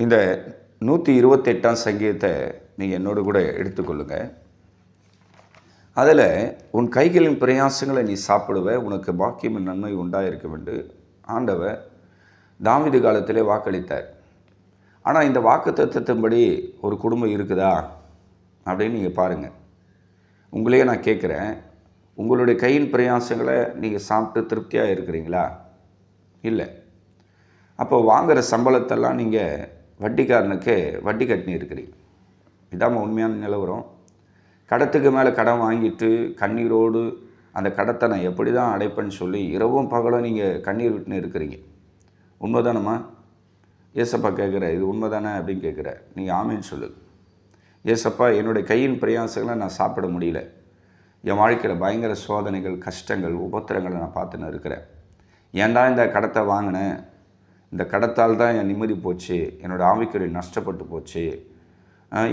இந்த 128ஆம் சங்கீதத்தை நீங்கள் என்னோடு கூட எடுத்துக்கொள்ளுங்க. அதில் உன் கைகளின் பிரயாசங்களை நீ சாப்பிடுவ, உனக்கு பாக்கியம் நன்மை உண்டாயிருக்கும் என்று ஆண்டவர் தாவீது காலத்திலே வாக்களித்தார். ஆனால் இந்த வாக்குத்தத்தத்தின்படி ஒரு குடும்பம் இருக்குதா அப்படின்னு நீங்கள் பாருங்கள். உங்களையே நான் கேட்குறேன், உங்களுடைய கையின் பிரயாசங்களை நீங்கள் சாப்பிட்டு திருப்தியாக இருக்கிறீங்களா? இல்லை. அப்போ வாங்குகிற சம்பளத்தெல்லாம் நீங்கள் வட்டிக்காரனுக்கு வட்டி கட்டினி இருக்கிறீங்க. இதாம்மா உண்மையான நிலவரம். கடத்துக்கு மேலே கடன் வாங்கிட்டு கண்ணீரோடு அந்த கடத்தை நான் எப்படி தான் அடைப்பேன்னு சொல்லி இரவும் பகலும் நீங்கள் கண்ணீர் விட்டுன்னு இருக்கிறீங்க. உண்மைதானம்மா? ஏசப்பா கேட்குற, இது உண்மைதானே அப்படின்னு கேட்குற. நீங்கள் ஆமேன்னு சொல்லு. ஏசப்பா, என்னுடைய கையின் பிரயாசங்களை நான் சாப்பிட முடியல. என் வாழ்க்கையில் பயங்கர சோதனைகள், கஷ்டங்கள், உபத்திரங்களை நான் பார்த்துன்னு இருக்கிறேன். ஏன்டா இந்த கடத்தை வாங்கினேன்? இந்த கடத்தால் தான் என் நிம்மதி போச்சு, என்னோடய ஆவிக்குரிய நஷ்டப்பட்டு போச்சு,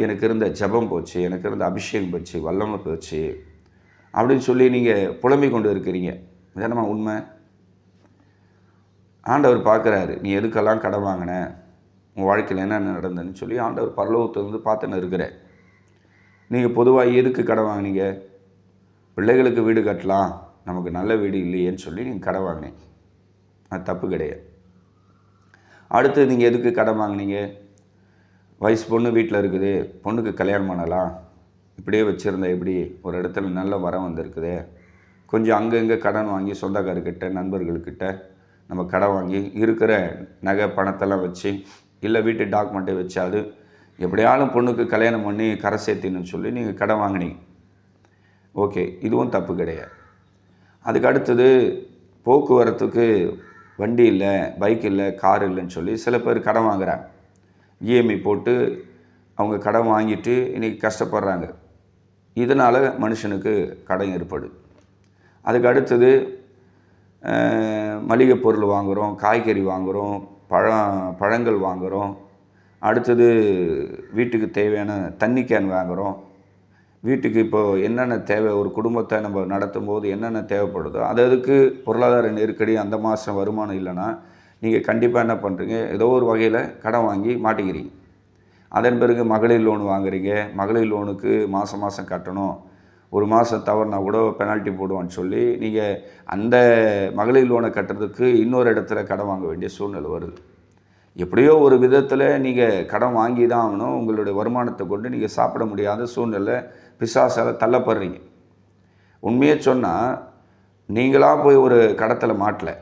எனக்கு இருந்த ஜபம் போச்சு, எனக்கு இருந்த அபிஷேகம் போச்சு, வல்லமை போச்சு அப்படின்னு சொல்லி நீங்கள் புலம்பிக் கொண்டு இருக்கிறீங்க. இதனமா உண்மை? ஆண்டவர் பார்க்குறாரு, நீ எதுக்கெல்லாம் கடன் வாங்கின, உங்கள் வாழ்க்கையில் என்னென்ன நடந்ததுன்னு சொல்லி ஆண்டவர் பரலோகத்திலிருந்து பார்த்துன்னு இருக்கிறேன். நீங்கள் பொதுவாக எதுக்கு கடன் வாங்கினீங்க? பிள்ளைகளுக்கு வீடு கட்டலாம், நமக்கு நல்ல வீடு இல்லையேன்னு சொல்லி நீங்கள் கடன் வாங்கினீங்க. அது தப்பு கிடையாது. அடுத்து நீங்கள் எதுக்கு கடன் வாங்கினீங்க? வயசு பொண்ணு வீட்டில் இருக்குது, பொண்ணுக்கு கல்யாணம் பண்ணலாம், இப்படியே வச்சுருந்தா எப்படி, ஒரு இடத்துல நல்ல வரம் வந்திருக்குது, கொஞ்சம் அங்கங்கே கடன் வாங்கி சொந்தக்காரர்கிட்ட நண்பர்கள்கிட்ட நம்ம கடன் வாங்கி இருக்கிற நகை பணத்தெல்லாம் வச்சு, இல்லை வீட்டு டாக்குமெண்ட்டை வச்சு அது எப்படியாலும் பொண்ணுக்கு கல்யாணம் பண்ணி கரை சேர்த்தின்னு சொல்லி நீங்கள் கடன் வாங்கினீங்க. ஓகே, இதுவும் தப்பு கிடையாது. அதுக்கு அடுத்தது போக்குவரத்துக்கு வண்டி இல்லை, பைக் இல்லை, கார் இல்லைன்னு சொல்லி சில பேர் கடன் வாங்குகிறாங்க. இஎம்ஐ போட்டு அவங்க கடன் வாங்கிட்டு இன்றைக்கி கஷ்டப்படுறாங்க. இதனால் மனுஷனுக்கு கடன் ஏற்படுது. அதுக்கு அடுத்தது மளிகை பொருள் வாங்குகிறோம், காய்கறி வாங்குகிறோம், பழங்கள் வாங்குகிறோம். அடுத்தது வீட்டுக்கு தேவையான தண்ணி கேன் வாங்குகிறோம். வீட்டுக்கு இப்போது என்னென்ன தேவை, ஒரு குடும்பத்தை நம்ம நடத்தும் போது என்னென்ன தேவைப்படுதோ அதுக்கு பொருளாதார நெருக்கடி, அந்த மாதம் வருமானம் இல்லைன்னா நீங்கள் கண்டிப்பாக என்ன பண்ணுறீங்க, ஏதோ ஒரு வகையில் கடன் வாங்கி மாட்டிக்கிறீங்க. அதன் பிறகு மகளிர் லோன் வாங்குறீங்க. மகளிர் லோனுக்கு மாதம் மாதம் கட்டணும், ஒரு மாதம் தவறுனா கூட பெனால்ட்டி போடுவான்னு சொல்லி நீங்கள் அந்த மகளிர் லோனை கட்டுறதுக்கு இன்னொரு இடத்துல கடன் வாங்க வேண்டிய சூழ்நிலை வருது. எப்படியோ ஒரு விதத்தில் நீங்கள் கடன் வாங்கி தான் ஆகணும். உங்களுடைய வருமானத்தை கொண்டு நீங்கள் சாப்பிட முடியாத சூழ்நிலை பிசாசால் தள்ளப்படுறீங்க. உண்மையே சொன்னால் நீங்களாக போய் ஒரு கடத்தில் மாட்டலை,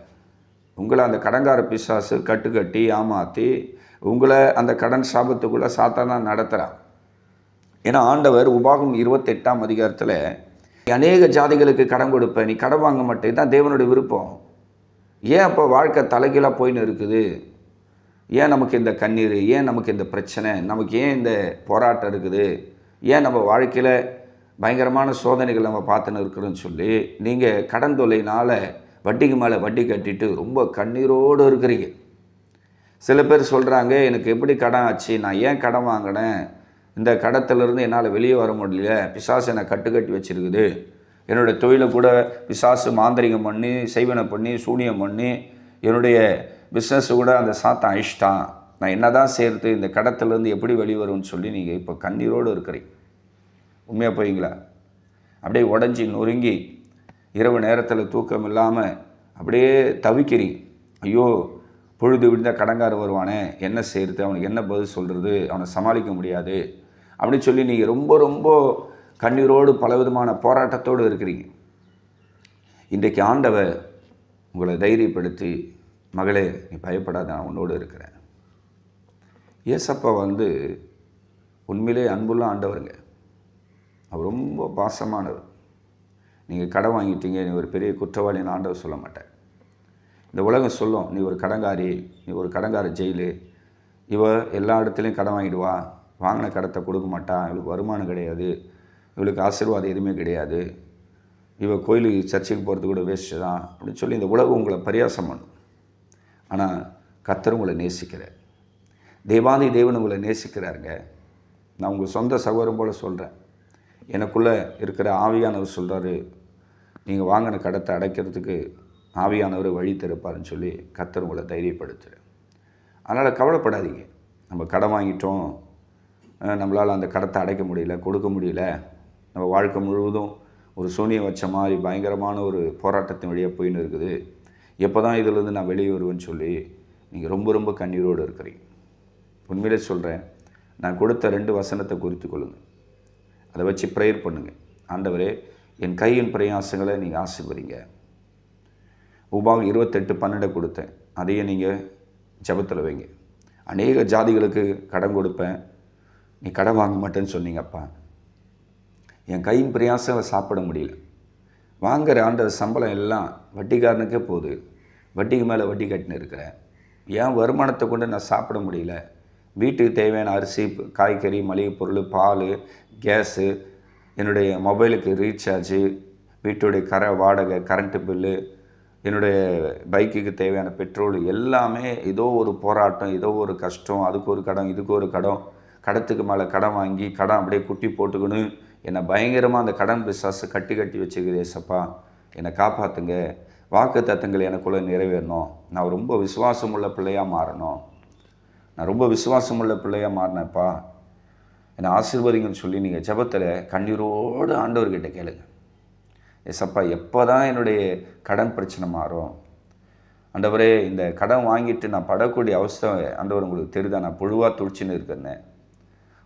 உங்களை அந்த கடன்கார பிசாசு கட்டி ஏமாற்றி உங்களை அந்த கடன் சாபத்துக்குள்ளே சாத்தான் நடத்துகிறான். ஏன்னா ஆண்டவர் உபாகம் 28ஆம் அதிகாரத்தில் அநேக ஜாதிகளுக்கு கடன் கொடுப்பேன், நீ கடன் வாங்க மாட்டேன், தான் தேவனுடைய விருப்பம். ஏன் அப்போ வாழ்க்கை தலைகீழாக போயின்னு இருக்குது? ஏன் நமக்கு இந்த கண்ணீர், ஏன் நமக்கு இந்த பிரச்சனை, நமக்கு ஏன் இந்த போராட்டம் இருக்குது, ஏன் நம்ம வாழ்க்கையில் பயங்கரமான சோதனைகள் நம்ம பார்த்துன்னு இருக்கிறோன்னு சொல்லி நீங்கள் கடன் தொல்லையினால் வட்டிக்கு மேலே வட்டி கட்டிட்டு ரொம்ப கண்ணீரோடு இருக்கிறீங்க. சில பேர் சொல்கிறாங்க, எனக்கு எப்படி கடன் ஆச்சு, நான் ஏன் கடன் வாங்கினேன், இந்த கடத்திலிருந்து என்னால் வெளியே வர முடியல, பிசாசு என்னை கட்டுக்கட்டி வச்சுருக்குது, என்னுடைய தொழிலை கூட பிசாசு மாந்திரிகம் பண்ணி, செய்வனை பண்ணி, சூனியம் பண்ணி, என்னுடைய பிஸ்னஸ் கூட அந்த சாத்தான் அழிச்சிட்டான், நான் என்ன தான் சேர்த்து இந்த கடத்திலேருந்து எப்படி வெளியே வரும்னு சொல்லி நீங்கள் இப்போ கண்ணீரோடு இருக்கிறீங்க. உண்மையாக போய்ங்களா? அப்படியே உடஞ்சி நொறுங்கி இரவு நேரத்தில் தூக்கம் இல்லாமல் அப்படியே தவிக்கிறீங்க. ஐயோ, பொழுது விழுந்தால் கடன்காரன் வருவானே, என்ன செய்கிறது, அவனுக்கு என்ன பதில் சொல்கிறது, அவனை சமாளிக்க முடியாது அப்படின்னு சொல்லி நீங்கள் ரொம்ப ரொம்ப கண்ணீரோடு பலவிதமான போராட்டத்தோடு இருக்கிறீங்க. இன்றைக்கு ஆண்டவர் உங்களை தைரியப்படுத்தி, மகளே நீ பயப்படாத, நான் உன்னோடு இருக்கிறேன். ஏசப்பா உண்மையிலே அன்புள்ள ஆண்டவருங்க. அவர் ரொம்ப பாசமானவர். நீங்கள் கடன் வாங்கிட்டீங்க, நீ ஒரு பெரிய குற்றவாளின்னு ஆண்டவர் சொல்ல மாட்டேன். இந்த உலகம் சொல்லும், நீ ஒரு கடங்காரி, நீ ஒரு கடங்கார ஜெயிலு, இவ எல்லா இடத்துலையும் கடன் வாங்கிடுவா, வாங்கின கடத்தை கொடுக்க மாட்டா, இவளுக்கு வருமானம் கிடையாது, இவளுக்கு ஆசீர்வாதம் எதுவுமே கிடையாது, இவ கோயிலுக்கு சர்ச்சுக்கு போகிறது கூட வேஸ்ட்டு தான் அப்படின்னு சொல்லி இந்த உலகம் உங்களை பரியாசம் பண்ணும். ஆனால் கர்த்தர் உங்களை நேசிக்கிறார். தேவாதி தேவன் உங்களை நேசிக்கிறாருங்க. நான் உங்கள் சொந்த சகோதரம் போல் சொல்கிறேன். எனக்குள்ளே இருக்கிற ஆவியானவர் சொல்கிறாரு, நீங்கள் வாங்கின கடத்தை அடைக்கிறதுக்கு ஆவியானவர் வழி திறப்பாருன்னு சொல்லி கர்த்தர் உங்களை தைரியப்படுத்துகிறேன். அதனால் கவலைப்படாதீங்க. நம்ம கடன் வாங்கிட்டோம், நம்மளால் அந்த கடத்தை அடைக்க முடியல, கொடுக்க முடியல, நம்ம வாழ்க்கை முழுவதும் ஒரு சூனியம் வச்ச மாதிரி பயங்கரமான ஒரு போராட்டத்தின் வழியாக போயின்னு இருக்குது, எப்போ தான் இதிலேருந்து நான் வெளியே வருவேன்னு சொல்லி நீங்கள் ரொம்ப ரொம்ப கண்ணீரோடு இருக்கிறீங்க. உண்மையிலே சொல்கிறேன், நான் கொடுத்த 2 வசனத்தை குறித்து கொள்ளுங்கள். அதை வச்சு ப்ரேயர் பண்ணுங்கள். ஆண்டவரே, என் கையின் பிரயாசங்களை நீங்கள் ஆசீர்வதிங்க. உபாகம் 28:12 கொடுத்தேன், அதையே நீங்கள் ஜெபத்தில் வைங்க. அநேக ஜாதிகளுக்கு கடன் கொடுப்பேன், நீ கடன் வாங்க மாட்டேன்னு சொன்னீங்கப்பா. என் கையின் பிரயாசங்களை சாப்பிட முடியல, வாங்குகிற ஆண்டவர் சம்பளம் எல்லாம் வட்டிக்காரனுக்கே போகுது, வட்டிக்கு மேலே வட்டி கட்டின்னு இருக்கிறேன், என் வருமானத்தை கொண்டு நான் சாப்பிட முடியல, வீட்டுக்கு தேவையான அரிசி, காய்கறி, மளிகை பொருள், பால், கேஸு, என்னுடைய மொபைலுக்கு ரீசார்ஜு, வீட்டுடைய வாடகை, கரண்ட்டு பில்லு, என்னுடைய பைக்குக்கு தேவையான பெட்ரோல் எல்லாமே ஏதோ ஒரு போராட்டம், ஏதோ ஒரு கஷ்டம், அதுக்கு ஒரு கடன், இதுக்கு ஒரு கடன், கடத்துக்கு மேலே கடன் வாங்கி கடன் அப்படியே குட்டி போட்டுக்கணும், என்னை பயங்கரமாக அந்த கடன் பிசாசு கட்டி வச்சுக்குது. ஏசப்பா, என்னை காப்பாற்றுங்க, வாக்கு தத்தங்கள் எனக்குள்ளே நிறைவேறணும், நான் ரொம்ப விசுவாசமுள்ள பிள்ளையாக மாறணும், நான் ரொம்ப விசுவாசமுள்ள பிள்ளையாக மாறினேன்ப்பா, என்னை ஆசீர்வதிங்கன்னு சொல்லி நீங்கள் ஜெபத்தில் கண்ணீரோடு ஆண்டவர்கிட்ட கேளுங்க. ஏசப்பா, எப்போ தான் என்னுடைய கடன் பிரச்சனை மாறும்? ஆண்டவரே, இந்த கடன் வாங்கிட்டு நான் படக்கூடிய அவஸ்தை ஆண்டவர் உங்களுக்கு தெரியுதா? நான் புழுவாக துடிச்சின்னு இருக்கிறேன்,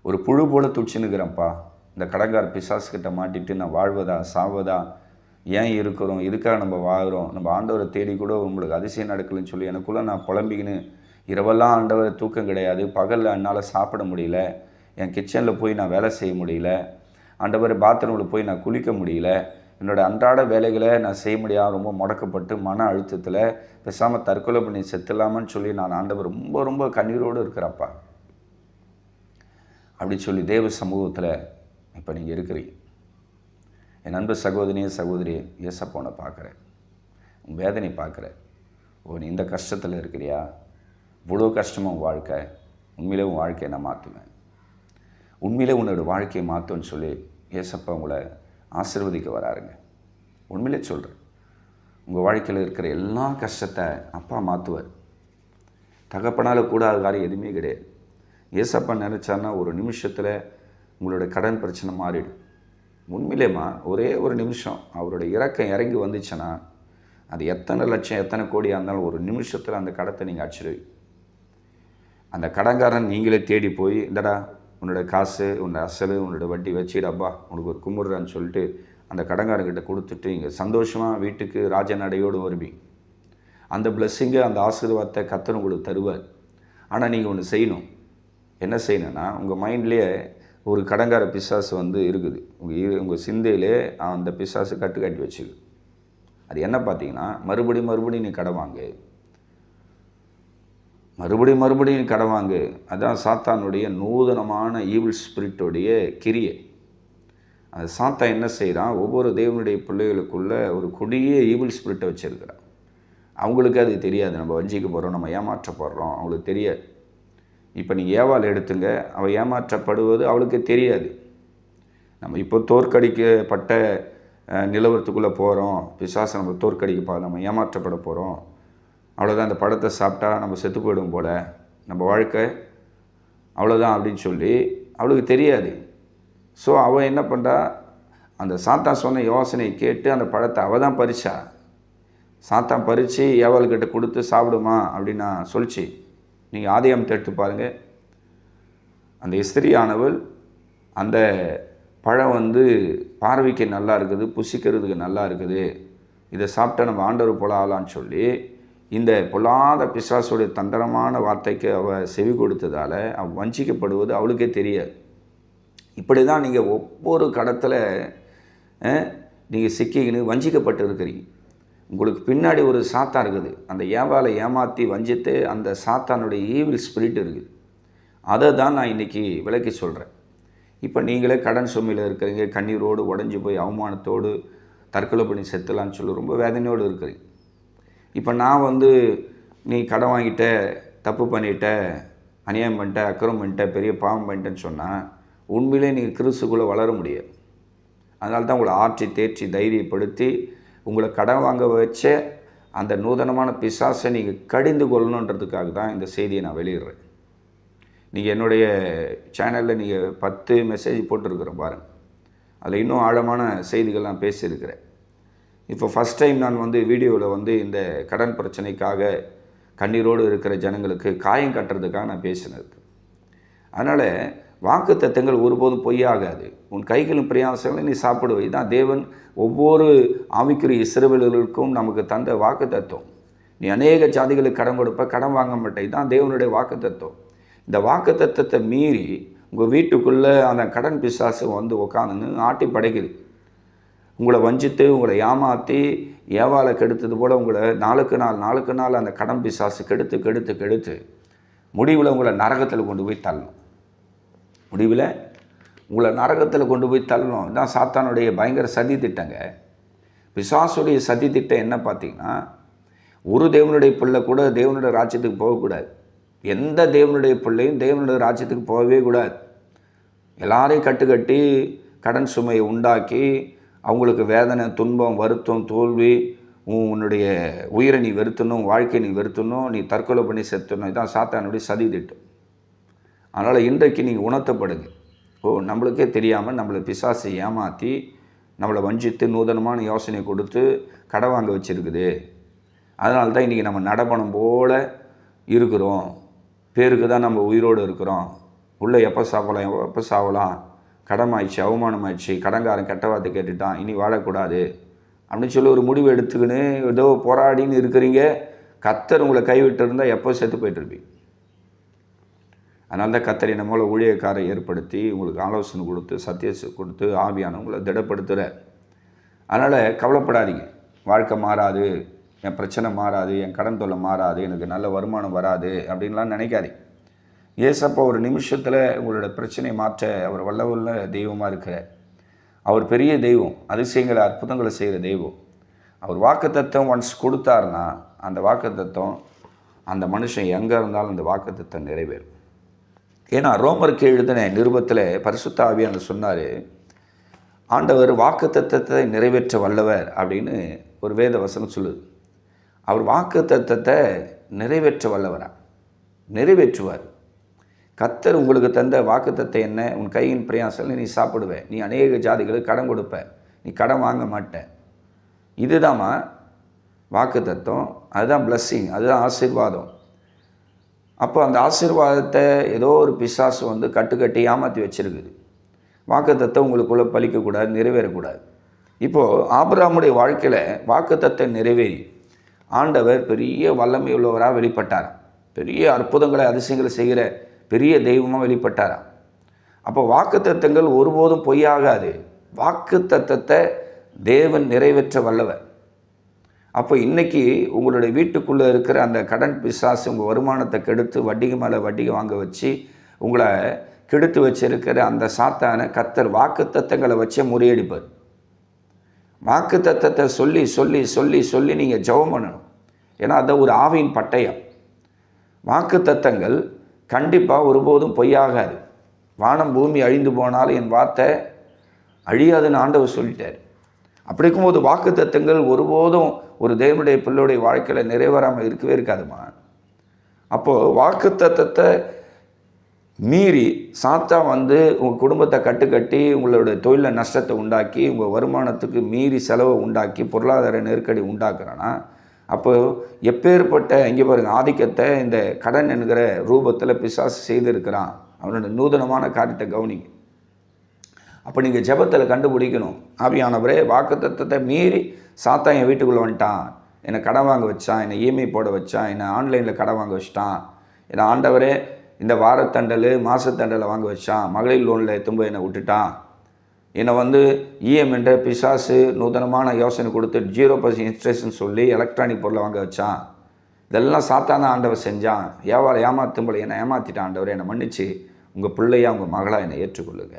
ஒரு புழு போல் துடிச்சின்னு இருக்கிறேன்ப்பா. இந்த கடன்கார பிசாசுக்கிட்ட மாட்டிட்டு நான் வாழ்வதா சாவதா, ஏன் இருக்கிறோம், இதுக்காக நம்ம வாழ்கிறோம், நம்ம ஆண்டவரை தேடி கூட உங்களுக்கு அதிசயம் நடக்கலைன்னு சொல்லி எனக்குள்ளே நான் புலம்பிக்கின்னு இரவெல்லாம் ஆண்டவரை தூக்கம் கிடையாது, பகலில் என்னால் சாப்பிட முடியல, என் கிச்சனில் போய் நான் வேலை செய்ய முடியல, ஆண்டவர் பாத்ரூமில் போய் நான் குளிக்க முடியல, என்னோடய அன்றாட வேலைகளை நான் செய்ய முடியாது, ரொம்ப முடக்கப்பட்டு மன அழுத்தத்தில் பேசாமல் தற்கொலை பண்ணி செத்துலாமான்னு சொல்லி நான் ஆண்டவர் ரொம்ப ரொம்ப கண்ணீரோடு இருக்கிறப்பா அப்படி சொல்லி தேவ சமூகத்தில் இப்போ நீங்கள் இருக்கிறீங்க. என் நண்பு சகோதரியே சகோதரியே, ஏசப்போனை பார்க்குறேன், உன் வேதனை பார்க்குறேன், நீ இந்த கஷ்டத்தில் இருக்கிறியா, இவ்வளோ கஷ்டமாக உன் வாழ்க்கை, உண்மையிலே உன் வாழ்க்கையை நான் மாற்றுவேன், உண்மையிலே உன்னோட வாழ்க்கையை மாற்றுவேன்னு சொல்லி ஏசப்பா உங்களை ஆசீர்வதிக்க வராருங்க. உண்மையிலே சொல்கிறேன், உங்கள் வாழ்க்கையில் இருக்கிற எல்லா கஷ்டத்தை அப்பா மாற்றுவார். தகப்பனால் கூடாத காரியம் எதுவுமே கிடையாது. ஏசப்பா நினச்சார்னா ஒரு நிமிஷத்தில் உங்களோட கடன் பிரச்சனை மாறிடும். உண்மையிலேம்மா, ஒரே ஒரு நிமிஷம் அவருடைய இரக்கம் இறங்கி வந்துச்சுன்னா, அது எத்தனை லட்சம் எத்தனை கோடியாக இருந்தாலும் ஒரு நிமிஷத்தில் அந்த கடத்தை நீங்கள் அடிச்சிடுவீங்க. அந்த கடன்காரன் நீங்களே தேடி போய், இந்தடா உன்னோட காசு, உன்னோட அசல், உன்னோட வட்டி வச்சிடப்பா, உனக்கு ஒரு கும்பிட்றான்னு சொல்லிட்டு அந்த கடன்காரங்கிட்ட கொடுத்துட்டு இங்கே சந்தோஷமாக வீட்டுக்கு ராஜநடையோடு வருவீங்க. அந்த பிளஸ்ஸிங்கை, அந்த ஆசீர்வாதத்தை கர்த்தர் உங்களுக்கு தருவார். ஆனால் நீங்கள் ஒன்று செய்யணும். என்ன செய்யணும்னா, உங்கள் மைண்ட்லேயே ஒரு கடன்கார பிசாசு இருக்குது, உங்கள் சிந்தையிலே அந்த பிசாசு கட்டி வச்சுக்கு. அது என்ன பார்த்தீங்கன்னா, மறுபடியும் நீ கடன் வாங்கு, மறுபடியும் நீ கடன் வாங்கு. அதுதான் சாத்தானுடைய நூதனமான ஈவில் ஸ்பிரிட்டோடைய கிரியை. அந்த சாத்தான் என்ன செய்கிறான், ஒவ்வொரு தேவனுடைய பிள்ளைகளுக்குள்ள ஒரு கொடிய ஈவில் ஸ்பிரிட்டை வச்சுருக்கிறான். அவங்களுக்கு அது தெரியாது, நம்ம வஞ்சிக்க போகிறோம், நம்ம ஏமாற்றப்படுறோம், அவங்களுக்கு தெரியாது. இப்போ நீங்கள் ஏவாள் எடுத்துங்க, அவள் ஏமாற்றப்படுவது அவளுக்கு தெரியாது. நம்ம இப்போ தோற்கடிக்கப்பட்ட நிலவரத்துக்குள்ளே போகிறோம், பிசாசை நம்ம தோற்கடிக்க நம்ம ஏமாற்றப்பட போகிறோம், அவ்வளோதான், அந்த படத்தை சாப்பிட்டா நம்ம செத்து போயிடும் போல், நம்ம வாழ்க்கை அவ்வளோதான் அப்படின்னு சொல்லி அவளுக்கு தெரியாது. ஸோ அவள் என்ன பண்ணுறா, அந்த சாத்தான் சொன்ன யோசனையை கேட்டு அந்த பழத்தை அவள் தான் பறிச்சா. சாத்தான் பறித்து ஏவாள்கிட்ட கொடுத்து சாப்பிடுமா அப்படின்னு நான் சொல்லிச்சு. நீங்கள் ஆதியாகமத்தை எடுத்து பாருங்கள், அந்த எஸ்திரியானவள் அந்த பழம் பார்வைக்கு நல்லா இருக்குது, புசிக்கிறதுக்கு நல்லா இருக்குது, இதை சாப்பிட்டா நம்ம ஆண்டவர் போல ஆகலான்னு சொல்லி இந்த பொல்லாத பிசாசுடைய தந்திரமான வார்த்தைக்கு அவள் செவி கொடுத்ததால் அவள் வஞ்சிக்கப்படுவது அவளுக்கே தெரியாது. இப்படி தான் நீங்கள் ஒவ்வொரு கடத்தில் நீங்கள் சிக்கிக்கின்னு வஞ்சிக்கப்பட்டு இருக்கிறீங்க. உங்களுக்கு பின்னாடி ஒரு சாத்தான் இருக்குது, அந்த ஏவாளை ஏமாற்றி வஞ்சித்து அந்த சாத்தானுடைய ஈவில் ஸ்பிரிட் இருக்குது. அதை தான் நான் இன்றைக்கி விளக்கி சொல்கிறேன். இப்போ நீங்களே கடன் சுமையில் இருக்கிறீங்க, கண்ணீரோடு உடஞ்சி போய் அவமானத்தோடு தற்கொலை பண்ணி செத்துலான்னு சொல்லி ரொம்ப வேதனையோடு இருக்கிறீங்க. இப்போ நான் நீ கடன் வாங்கிட்ட, தப்பு பண்ணிட்ட, அநியாயம் பண்ணிட்ட, அக்கிரமம் பண்ணிட்ட, பெரிய பாவம் பண்ணிட்டேன்னு சொன்னால் உண்மையிலே நீங்கள் கிறிஸ்துக்குள்ளே வளர முடியாது. அதனால தான் உங்களை ஆற்றி தேற்றி தைரியப்படுத்தி உங்களை கடன் வாங்க வச்ச அந்த நூதனமான பிசாசை நீங்கள் கடிந்து கொள்ளணுன்றதுக்காக தான் இந்த செய்தியை நான் வெளியிடுறேன். நீங்கள் என்னுடைய சேனலில் நீங்கள் 10 மெசேஜ் போட்டிருக்கிறேன் பாருங்கள். அதில் இன்னும் ஆழமான செய்திகள் நான் பேசியிருக்கிறேன். இப்போ ஃபஸ்ட் டைம் நான் வந்து வீடியோவில் வந்து இந்த கடன் பிரச்சனைக்காக கண்ணீரோடு இருக்கிற ஜனங்களுக்கு காயம் கட்டுறதுக்காக நான் பேசினது. அதனால் வாக்குத்தத்தங்கள் ஒருபோதும் பொய்யாகாது. உன் கைகளும் பிரயாசங்களை நீ சாப்பிடுவை. இதுதான் தேவன் ஒவ்வொரு ஆவிக்குரிய இஸ்ரவேலர்களுக்கும் நமக்கு தந்த வாக்குத்தத்தம். நீ அநேக ஜாதிகளுக்கு கடன் கொடுப்ப, கடன் வாங்க மாட்டே. இதுதான் தேவனுடைய வாக்குத்தத்தம். இந்த வாக்குத்தத்தத்தை மீறி உங்கள் வீட்டுக்குள்ளே அந்த கடன் பிசாசு வந்து உட்காந்துன்னு ஆட்டி படைக்குது. உங்களை வஞ்சித்து உங்களை ஏமாற்றி ஏவாளை கெடுத்தது போல் உங்களை நாளுக்கு நாள் அந்த கடன் பிசாசு கெடுத்து முடிவில் உங்களை நரகத்தில் கொண்டு போய் தள்ளணும். முடிவில் உங்களை நரகத்தில் கொண்டு போய் தள்ளணும். இதுதான் சாத்தானுடைய பயங்கர சதி திட்டங்க. பிசாசுடைய சதி திட்டம் என்ன பார்த்தீங்கன்னா, ஒரு தேவனுடைய பிள்ளை கூட தேவனுடைய ராஜ்யத்துக்கு போகக்கூடாது. எந்த தேவனுடைய பிள்ளையும் தேவனுடைய ராஜ்யத்துக்கு போகவே கூடாது. எல்லாரையும் கட்டுக்கட்டி கடன் சுமையை உண்டாக்கி அவங்களுக்கு வேதனை, துன்பம், வருத்தம், தோல்வி, உன்னுடைய உயிரை நீ வெறுத்தணும், வாழ்க்கையை நீ வெறுத்தணும், நீ தற்கொலை பண்ணி செத்துணும். இதுதான் சாத்தானுடைய சதி திட்டம். அதனால் இன்றைக்கு நீங்கள் உணர்த்தப்படுங்க. நம்மளுக்கே தெரியாமல் நம்மளை பிசாசை ஏமாற்றி நம்மளை வஞ்சித்து நூதனமான யோசனை கொடுத்து கடை வாங்க வச்சுருக்குது. அதனால தான் இன்றைக்கி நம்ம நடப்பணம் போல் இருக்கிறோம். பேருக்கு தான் நம்ம உயிரோடு இருக்கிறோம். உள்ளே எப்போ சாவலாம், கடமாயிடுச்சு, அவமானமாயிடுச்சு, கடங்காரன் கெட்ட வார்த்தை கேட்டுட்டான், இனி வாழக்கூடாது அப்படின்னு சொல்லி ஒரு முடிவு எடுத்துக்கின்னு ஏதோ போராடின்னு இருக்கிறீங்க. கர்த்தர் உங்களை கைவிட்டு இருந்தால் எப்போ செத்து போய்ட்டுருப்பீங்க. அதனால தான் கர்த்தர் என்ன போல ஊழியக்காரை ஏற்படுத்தி உங்களுக்கு ஆலோசனை கொடுத்து சத்தியத்தை கொடுத்து ஆவியான உங்களை திடப்படுத்துகிற. அதனால் கவலைப்படாதீங்க. வாழ்க்கை மாறாது, என் பிரச்சனை மாறாது, என் கடன் தொல்லை மாறாது, எனக்கு நல்ல வருமானம் வராது அப்படின்லாம் நினைக்காதீங்க. ஏசப்பா ஒரு நிமிஷத்தில் உங்களோட பிரச்சனையை மாற்ற அவர் வல்லவுள்ள தெய்வமாக இருக்கிறார். அவர் பெரிய தெய்வம், அதிசயங்களை அற்புதங்களை செய்கிற தெய்வம். அவர் வாக்குத்தத்தம் ஒன்ஸ் கொடுத்தாருன்னா அந்த வாக்குத்தத்தம் அந்த மனுஷன் எங்கே இருந்தாலும் அந்த வாக்குத்தத்தம் நிறைவேறும். ஏன்னா ரோமருக்கு எழுதின நிருபத்தில் பரிசுத்த ஆவியானவர் சொன்னார், ஆண்டவர் வாக்குத்தத்தத்தை நிறைவேற்ற வல்லவர் அப்படின்னு ஒரு வேத வசனம் சொல்லுது. அவர் வாக்குத்தத்தத்தை நிறைவேற்ற வல்லவரா? நிறைவேற்றுவார். கர்த்தர் உங்களுக்கு தந்த வாக்குத்தத்தம் என்ன? உன் கையின் பிரயாசம் நீ சாப்பிடுவே, நீ அநேக ஜாதிகளுக்கு கடன் கொடுப்ப, நீ கடன் வாங்க மாட்ட. இதுதாம்மா வாக்குத்தத்தம். அதுதான் பிளஸ்ஸிங், அதுதான் ஆசீர்வாதம். அப்போ அந்த ஆசீர்வாதத்தை ஏதோ ஒரு பிசாசு வந்து கட்டுக்கட்டி ஏமாற்றி வச்சுருக்குது. வாக்குத்தத்தம் உங்களுக்குள்ளே பலிக்கக்கூடாது, நிறைவேறக்கூடாது. இப்போது ஆபிரகாமுடைய வாழ்க்கையில் வாக்குத்தத்தம் நிறைவேறி ஆண்டவர் பெரிய வல்லமை உள்ளவராக வெளிப்பட்டார். பெரிய அற்புதங்களை அதிசயங்களை செய்கிற பெரிய தெய்வமாக வெளிப்பட்டாராம். அப்போ வாக்குத்தத்தங்கள் ஒருபோதும் பொய்யாகாது. வாக்குத்தத்தத்தை தேவன் நிறைவேற்ற வல்லவர். அப்போ இன்றைக்கி உங்களுடைய வீட்டுக்குள்ளே இருக்கிற அந்த கடன் பிசாசு உங்கள் வருமானத்தை கெடுத்து வட்டிக்கு மேலே வட்டிக்கு வாங்க வச்சு உங்களை கெடுத்து வச்சிருக்கிற அந்த சாத்தானை கர்த்தர் வாக்குத்தத்தங்களை வச்சே முறியடிப்பார். வாக்குத்தத்தத்தை சொல்லி சொல்லி சொல்லி சொல்லி நீங்கள் ஜெபம் பண்ணணும். ஏன்னா அது ஒரு ஆவியின் பட்டயம். வாக்குத்தத்தங்கள் கண்டிப்பாக ஒருபோதும் பொய்யாகாது. வானம் பூமி அழிந்து போனாலும் என் வார்த்தை அழியாதுன்னு ஆண்டவர் சொல்லிட்டார். அப்படி இருக்கும்போது வாக்குத்தத்தங்கள் ஒருபோதும் ஒரு தேவனுடைய பிள்ளையுடைய வாழ்க்கையில் நிறைவேறாமல் இருக்கவே இருக்காதுமா. அப்போது வாக்குத்தத்தத்தை மீறி சாத்தா வந்து உங்கள் குடும்பத்தை கட்டுக்கட்டி உங்களுடைய தொழிலில் நஷ்டத்தை உண்டாக்கி உங்கள் வருமானத்துக்கு மீறி செலவை உண்டாக்கி பொருளாதார நெருக்கடி உண்டாக்குறான்னா அப்போது எப்பேற்பட்ட இங்கே பாருங்கள் ஆதிக்கத்தை இந்த கடன் என்கிற ரூபத்தில் பிசாசு செய்திருக்கிறான். அவனோட நூதனமான காரியத்தை கவனிங்க. அப்போ நீங்கள் ஜெபத்தில் கண்டுபிடிக்கணும், ஆவியானவரே வாக்குத்தத்தத்தை மீறி சாத்தா என் வீட்டுக்குள்ளே வந்துட்டான், என்னை கடன் வாங்க வச்சான், என்னை இஎம்ஐ போட வச்சான், என்னை ஆன்லைனில் கடன் வாங்க வச்சிட்டான், என்னை ஆண்டவரே இந்த வாரத்தண்டல் மாதத்தண்டலை வாங்க வச்சான், மகளிர் லோனில் திரும்ப என்னை விட்டுட்டான், என்னை வந்து இஎம் என்ற பிசாசு நூதனமான யோசனை கொடுத்து 0% இன்ட்ரெஸ்ட்னு சொல்லி எலக்ட்ரானிக் பொருளை வாங்க வச்சான். இதெல்லாம் சாத்தான் தான் ஆண்டவர் செஞ்சான். ஏவாளை ஏமாற்றும் போல என்னை ஏமாற்றிட்டான். ஆண்டவர் என்னை மன்னிச்சு உங்கள் பிள்ளையா உங்கள் மகளாக என்னை ஏற்றுக்கொள்ளுங்க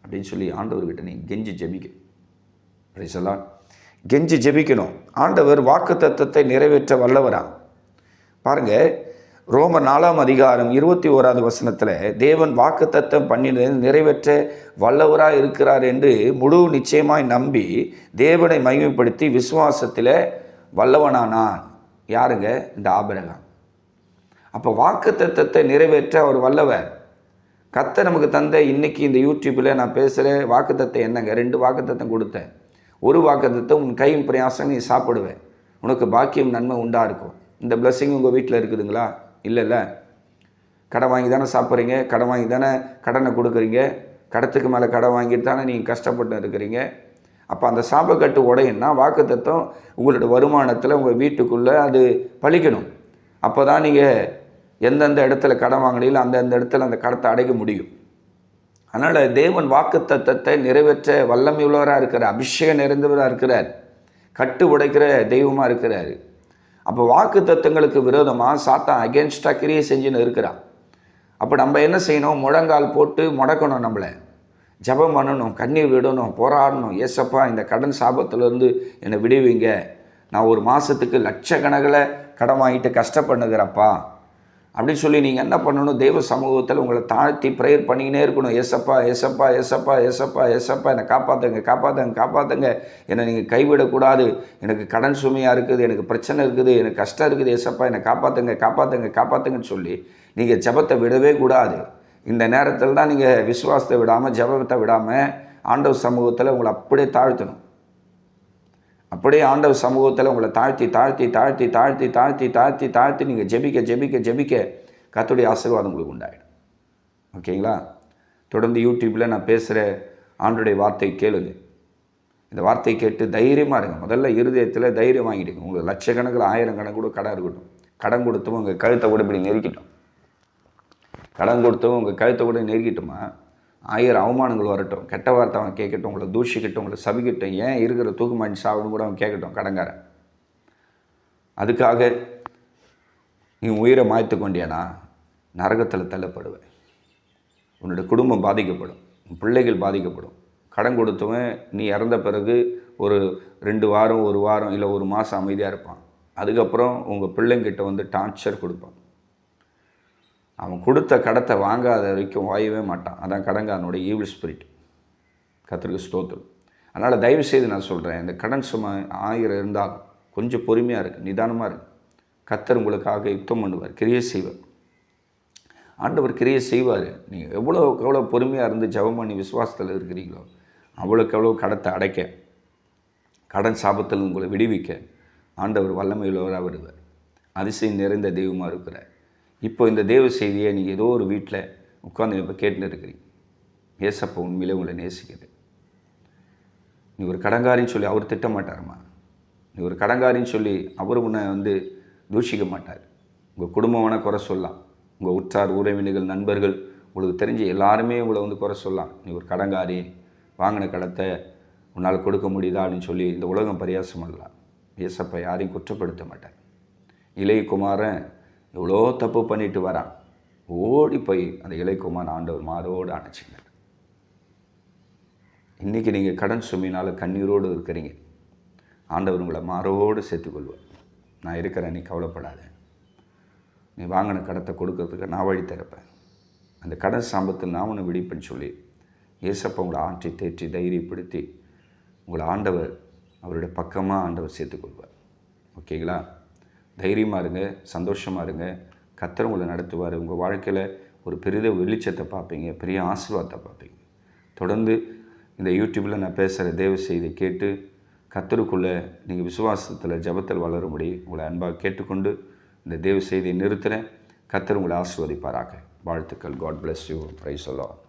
அப்படின்னு சொல்லி ஆண்டவர்கிட்ட நீங்கள் கெஞ்சி ஜெபிக்க. சொல்லலாம் கெஞ்சி ஜெபிக்கணும். ஆண்டவர் வாக்குத்தத்தத்தை நிறைவேற்ற வல்லவரா? பாருங்கள், ரோமர் 4ஆம் அதிகாரம் 21வது வசனத்தில் தேவன் வாக்குத்தத்தம் பண்ணினது நிறைவேற்ற வல்லவராக இருக்கிறார் என்று முழு நிச்சயமாய் நம்பி தேவனை மகிமைப்படுத்தி விசுவாசத்தில் வல்லவனானான். யாருங்க? இந்த ஆபிரகாம். அப்போ வாக்குத்தத்தத்தை நிறைவேற்ற அவர் வல்லவர். கர்த்தர் நமக்கு தந்த இன்னைக்கு இந்த யூடியூப்பில் நான் பேசுகிற வாக்குத்தத்தம் என்னங்க? 2 வாக்குத்தத்தம் கொடுத்தேன். ஒரு வாக்குத்தத்தம், உன் கையின் பிரயாசம் நீ சாப்பிடுவேன், உனக்கு பாக்கியம் நன்மை உண்டாக இருக்கும். இந்த பிளஸ்ஸிங் உங்கள் வீட்டில் இருக்குதுங்களா? இல்லைல்ல. கடன் வாங்கி தானே சாப்பிட்றீங்க, கடன் வாங்கி தானே கடனை கொடுக்குறீங்க, கடத்துக்கு மேலே கடன் வாங்கிட்டு தானே நீங்கள் கஷ்டப்பட்டு இருக்கிறீங்க. அப்போ அந்த சாபக்கட்டு உடையன்னா வாக்குத்தத்தம் உங்களோட வருமானத்தில் உங்கள் வீட்டுக்குள்ளே அது பலிக்கணும். அப்போ தான் நீங்கள் எந்தெந்த இடத்துல கடன் வாங்கினீங்களோ அந்தந்த இடத்துல அந்த கடத்தை அடைக்க முடியும். அதனால் தேவன் வாக்குத்தத்தத்தை நிறைவேற்ற வல்லமை உள்ளவராக இருக்கிறார், அபிஷேகம் நிறைந்தவராக இருக்கிறார், கட்டு உடைக்கிற தெய்வமாக இருக்கிறார். அப்போ வாக்குத்தத்தங்களுக்கு விரோதமாக சாத்தான் அகேன்ஸ்டாக கிரியை செஞ்சுன்னு இருக்கிறான். அப்போ நம்ம என்ன செய்யணும்? முழங்கால் போட்டு முடக்கணும், நம்மளை ஜெபம் பண்ணணும், கண்ணீர் விடணும், போராடணும். ஏசப்பா, இந்த கடன் சாபத்திலேருந்து என்னை விடுவீங்க, நான் ஒரு மாதத்துக்கு லட்சக்கணக்கில் கடன் வாங்கிட்டு கஷ்டப்படுகிறப்பா அப்படின்னு சொல்லி நீங்கள் என்ன பண்ணணும்? தெய்வ சமூகத்தில் உங்களை தாழ்த்தி ப்ரேயர் பண்ணிக்கினே இருக்கணும். ஏசப்பா ஏசப்பா ஏசப்பா ஏசப்பா ஏசப்பா என்னை காப்பாற்றுங்க காப்பாற்றுங்க காப்பாற்றுங்க, என்னை நீங்கள் கைவிடக்கூடாது, எனக்கு கடன் சுமையாக இருக்குது, எனக்கு பிரச்சனை இருக்குது, எனக்கு கஷ்டம் இருக்குது, ஏசப்பா என்னை காப்பாற்றுங்க காப்பாற்றுங்க காப்பாற்றுங்கன்னு சொல்லி நீங்கள் ஜெபத்தை விடவே கூடாது. இந்த நேரத்தில் தான் நீங்கள் விசுவாசத்தை விடாமல், ஜெபத்தை விடாமல் ஆண்டவர் சமூகத்தில் உங்களை அப்படியே தாழ்த்தணும். அப்படியே ஆண்டவர் சமூகத்தில் உங்களை தாழ்த்தி தாழ்த்தி தாழ்த்தி தாழ்த்தி தாழ்த்தி தாழ்த்தி தாழ்த்தி நீங்கள் ஜெபிக்க ஜெபிக்க ஜெபிக்க கர்த்தருடைய ஆசீர்வாதம் உங்களுக்கு உண்டாயிடும். ஓகேங்களா? தொடர்ந்து யூடியூப்பில் நான் பேசுகிற ஆண்டவருடைய வார்த்தை கேளுங்க. இந்த வார்த்தை கேட்டு தைரியமாக இருங்க. முதல்ல இருதயத்தில் தைரியம் வாங்கிடுங்க. உங்களுக்கு லட்சக்கணக்கில் 1000 கணக்கு கூட கடன் இருக்கட்டும், கடன் கொடுத்தவங்க உங்கள் கழுத்தை கூட இப்படி நெருக்கிட்டோம், கடன் கொடுத்தவங்க உங்கள் கழுத்தை கூட நெருக்கிட்டோமா, 1000 அவமானங்கள் வரட்டும், கெட்ட வார்த்தை அவன் கேட்கட்டும், உங்களை தூஷிக்கட்டும், உங்களை சபிக்கட்டும், ஏன் இருக்கிற தூக்குமாட்டி சாவுன்னு கூட அவன் கேட்கட்டும் கடன்காரன். அதுக்காக நீ உயிரை மாய்த்து கொண்டியானா நரகத்தில் தள்ளப்படுவேன். உன்னோட குடும்பம் பாதிக்கப்படும், உன் பிள்ளைகள் பாதிக்கப்படும். கடன் கொடுத்தவன் நீ இறந்த பிறகு ஒரு 2 வாரம் 1 வாரம் இல்லை 1 மாதம் அமைதியாக இருப்பான். அதுக்கப்புறம் உங்கள் பிள்ளைங்கிட்ட வந்து டார்ச்சர் கொடுப்பான். அவன் கொடுத்த கடத்தை வாங்காத வரைக்கும் வாயவே மாட்டான். அதான் கடன்காரனுடைய ஈவில் ஸ்பிரிட். கர்த்தருக்கு ஸ்தோத்திரம். அதனால் தயவுசெய்து நான் சொல்கிறேன், இந்த கடன் சுமை 1000 இருந்தாலும் கொஞ்சம் பொறுமையாக இருக்குது, நிதானமாக இருக்குது. கர்த்தர் உங்களுக்காக யுத்தம் பண்ணுவார், கிரியை செய்வார். ஆண்டவர் கிரியை செய்வார். நீங்கள் எவ்வளோ பொறுமையாக இருந்து ஜெபம் பண்ணி விசுவாசத்தில் இருக்கிறீங்களோ அவ்வளோக்கு எவ்வளோ கடத்தை அடைக்க, கடன் சாபத்தில் உங்களை விடுவிக்க ஆண்டவர் வல்லமையுள்ளவராக வருவார். அதிசயம் நிறைந்த தெய்வமாக இருக்கிறார். இப்போ இந்த தேவ செய்தியை நீங்கள் ஏதோ ஒரு வீட்டில் உட்காந்து இப்போ கேட்டுன்னு இருக்கிறீங்க. ஏசப்பா உண்மையிலே உங்களை நேசிக்குது. நீ ஒரு கடங்காரின்னு சொல்லி அவர் திட்ட மாட்டாருமா. நீ ஒரு கடங்காரின்னு சொல்லி அவர் உன்னை வந்து தூஷிக்க மாட்டார். உங்கள் குடும்பம் வேணால் குறை சொல்லலாம், உங்கள் உற்றார் உறவினர்கள் நண்பர்கள் உங்களுக்கு தெரிஞ்ச எல்லாருமே உங்களை வந்து குறை சொல்லலாம். நீ ஒரு கடங்காரி, வாங்கின கடத்தை உன்னால் கொடுக்க முடியுதா அப்படின்னு சொல்லி இந்த உலகம் பரியாசம் பண்ணலாம். ஏசப்பா யாரையும் குற்றப்படுத்த மாட்டார். இளையகுமாரன் எவ்வளோ தப்பு பண்ணிட்டு வரான், ஓடி போய் அந்த இளையகுமாரன் ஆண்டவர் மாரோடு அணைச்சிங்க. இன்றைக்கி நீங்கள் கடன் சுமையினால் கண்ணீரோடு இருக்கிறீங்க, ஆண்டவர் உங்களை மாரோடு சேர்த்துக்கொள்வார். நான் இருக்கிறேன், நீ கவலைப்படாத, நீ வாங்கின கடத்தை கொடுக்கறதுக்கு நான் வழி திறப்பேன், அந்த கடன் சாபத்தில் நான் உன்னை விடிப்பேன்னு சொல்லி ஏசப்பா உங்களை ஆற்றி தேற்றி தைரியப்படுத்தி உங்களை ஆண்டவர் அவருடைய பக்கமாக ஆண்டவர் சேர்த்துக்கொள்வார். ஓகேங்களா? தைரியமாக இருங்க, சந்தோஷமாக இருங்க. கர்த்தர் உங்களை நடத்துவார். உங்கள் வாழ்க்கையில் ஒரு பெரிய வெளிச்சத்தை பார்ப்பீங்க, பெரிய ஆசீர்வாதத்தை பார்ப்பீங்க. தொடர்ந்து இந்த யூடியூப்பில் நான் பேசுகிற தேவ செய்தியை கேட்டு கர்த்தருக்குள்ளே நீங்கள் விசுவாசத்தில் ஜெபத்தில் வளரும்படி உங்களை அன்பாக கேட்டுக்கொண்டு இந்த தேவ செய்தியை நிறுத்துகிறேன். கர்த்தர் உங்களை ஆசீர்வதிப்பாராக. வாழ்த்துக்கள். God bless you. Praise the Lord.